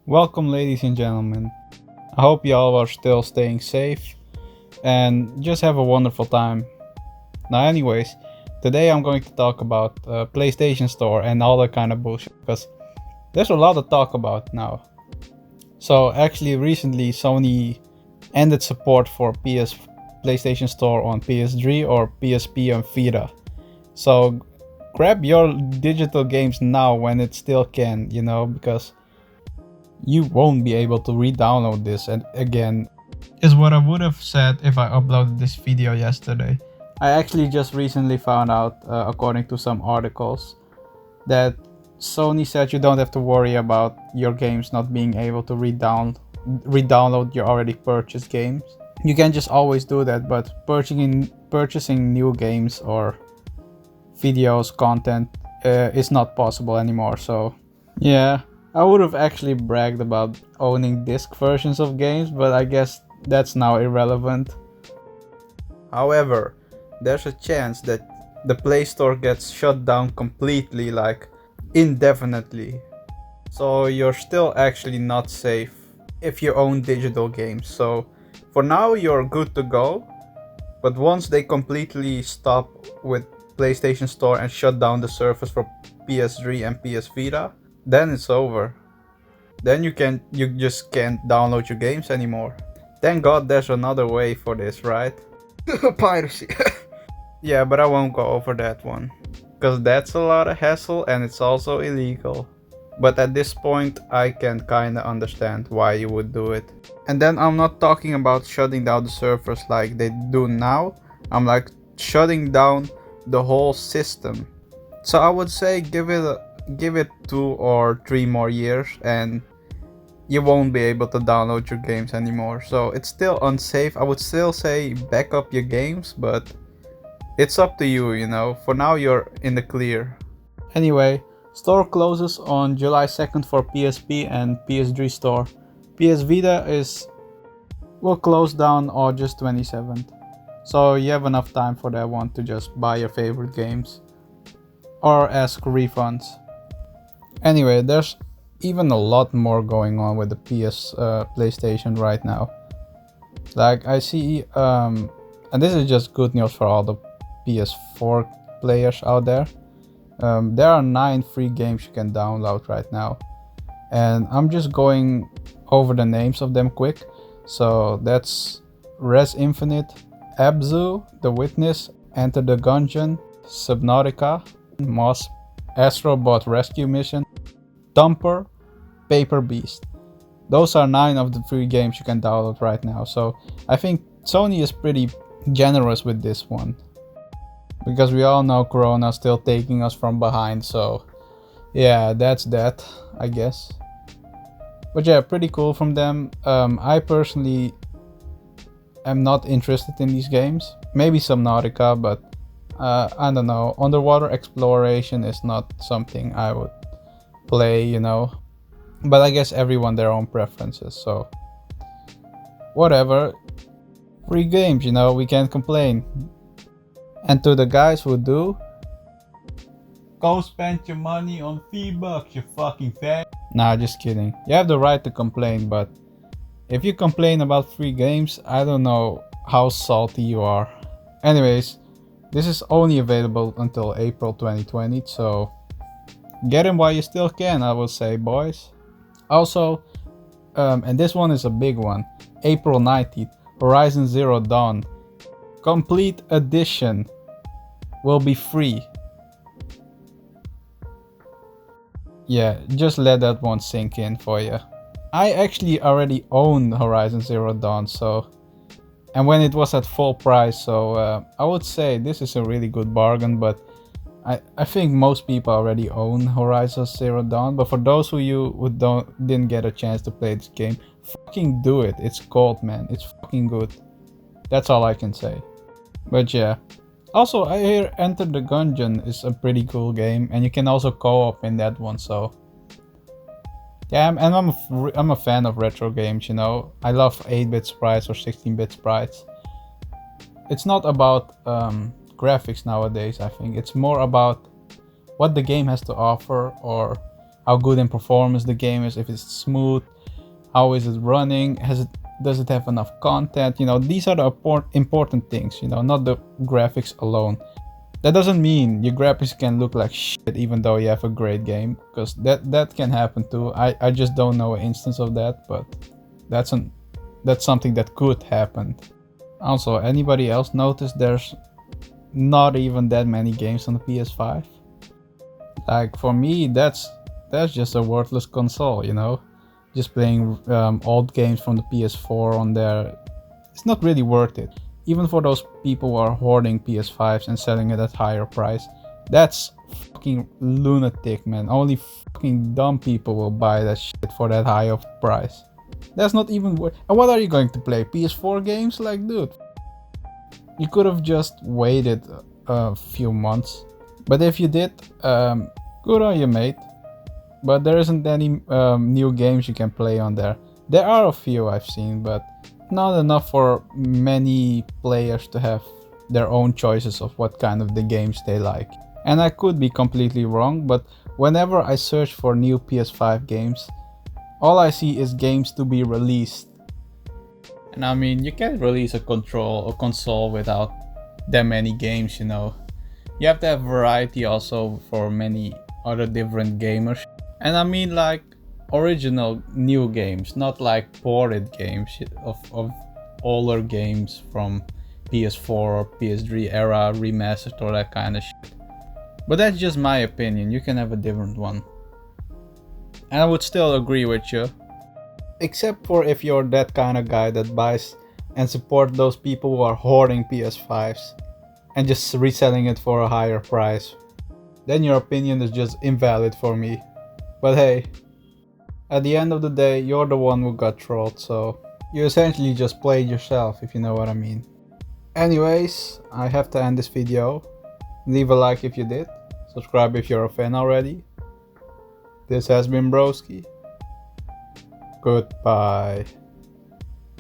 Welcome, ladies and gentlemen. I hope you all are still staying safe and just have a wonderful time. Now, anyways, today I'm going to talk about PlayStation Store and all that kind of bullshit because there's a lot to talk about now. So, actually, recently Sony ended support for PlayStation Store on PS3 or PSP and Vita. So, grab your digital games now when it still can, because you won't be able to re-download this and again is what I would have said if I uploaded this video yesterday. I actually just recently found out, according to some articles, that Sony said you don't have to worry about your games not being able to re-download your already purchased games. You can just always do that, but purchasing new games or videos, content is not possible anymore. So yeah, I would have actually bragged about owning disc versions of games, but I guess that's now irrelevant. However, there's a chance that the Play Store gets shut down completely, like indefinitely. So you're still actually not safe if you own digital games. So for now you're good to go, but once they completely stop with PlayStation Store and shut down the service for PS3 and PS Vita, then it's over. Then you just can't download your games anymore. Thank God there's another way for this, right? Piracy. Yeah, but I won't go over that one, because that's a lot of hassle and it's also illegal. But at this point I can kinda understand why you would do it. And then I'm not talking about shutting down the servers like they do now. I'm like shutting down the whole system. So I would say give it 2 or 3 more years and you won't be able to download your games anymore. So it's still unsafe. I would still say back up your games, but it's up to you, For now you're in the clear. Anyway, store closes on July 2nd for PSP and PS3 store. PS Vita will close down August 27th. So you have enough time for that one to just buy your favorite games or ask refunds. Anyway, there's even a lot more going on with the PlayStation right now. Like I see, and this is just good news for all the PS4 players out there. There are 9 free games you can download right now, and I'm just going over the names of them quick. So that's Res Infinite, Abzu, The Witness, Enter the Gungeon, Subnautica, Moss, Astrobot Rescue Mission, Dumper, Paper Beast. Those are 9 of the free games you can download right now. So I think Sony is pretty generous with this one, because we all know Corona is still taking us from behind. So yeah, that's that, I guess. But yeah, pretty cool from them. I personally am not interested in these games. Maybe Subnautica, but I don't know. Underwater exploration is not something I would play, But I guess everyone their own preferences, so whatever. Free games, we can't complain. And to the guys who do, go spend your money on V-Bucks, you fucking fag. Nah, just kidding. You have the right to complain, but if you complain about free games, I don't know how salty you are. Anyways, this is only available until April 2020, so get them while you still can, I will say, boys. Also, and this one is a big one, April 19th, Horizon Zero Dawn Complete Edition will be free. Yeah, just let that one sink in for you. I actually already own Horizon Zero Dawn, and when it was at full price, so I would say this is a really good bargain, but I think most people already own Horizon Zero Dawn. But for those of you who didn't get a chance to play this game, fucking do it. It's gold, man. It's fucking good. That's all I can say. But yeah. Also, I hear Enter the Gungeon is a pretty cool game, and you can also co-op in that one. So yeah, and I'm a fan of retro games. I love 8-bit sprites or 16-bit sprites. It's not about graphics nowadays. I think it's more about what the game has to offer, or how good in performance the game is, if it's smooth, how is it running, does it have enough content. You know, these are the important things, you know, not the graphics alone. That doesn't mean your graphics can look like shit even though you have a great game, because that can happen too. I just don't know an instance of that, but that's something that could happen. Also, anybody else notice there's not even that many games on the PS5? Like, for me, that's just a worthless console, you know? Just playing old games from the PS4 on there, it's not really worth it. Even for those people who are hoarding PS5s and selling it at higher price, that's fucking lunatic, man. Only fucking dumb people will buy that shit for that high of price. That's not even worth. And what are you going to play? PS4 games? Like, dude, you could have just waited a few months. But if you did, good on you, mate. But there isn't any new games you can play on there. There are a few I've seen, but not enough for many players to have their own choices of what kind of the games they like. And I could be completely wrong, but whenever I search for new PS5 games, all I see is games to be released. And I mean, you can't release a console without that many games, you know. You have to have variety also for many other different gamers. And I mean, like, original new games, not like ported games of older games from PS4 or PS3 era, remastered or that kind of shit. But that's just my opinion. You can have a different one. And I would still agree with you. Except for if you're that kind of guy that buys and support those people who are hoarding PS5s and just reselling it for a higher price. Then your opinion is just invalid for me. But hey, at the end of the day, you're the one who got trolled, so you essentially just played yourself, if you know what I mean. Anyways, I have to end this video. Leave a like if you did. Subscribe if you're a fan already. This has been Broski. Goodbye.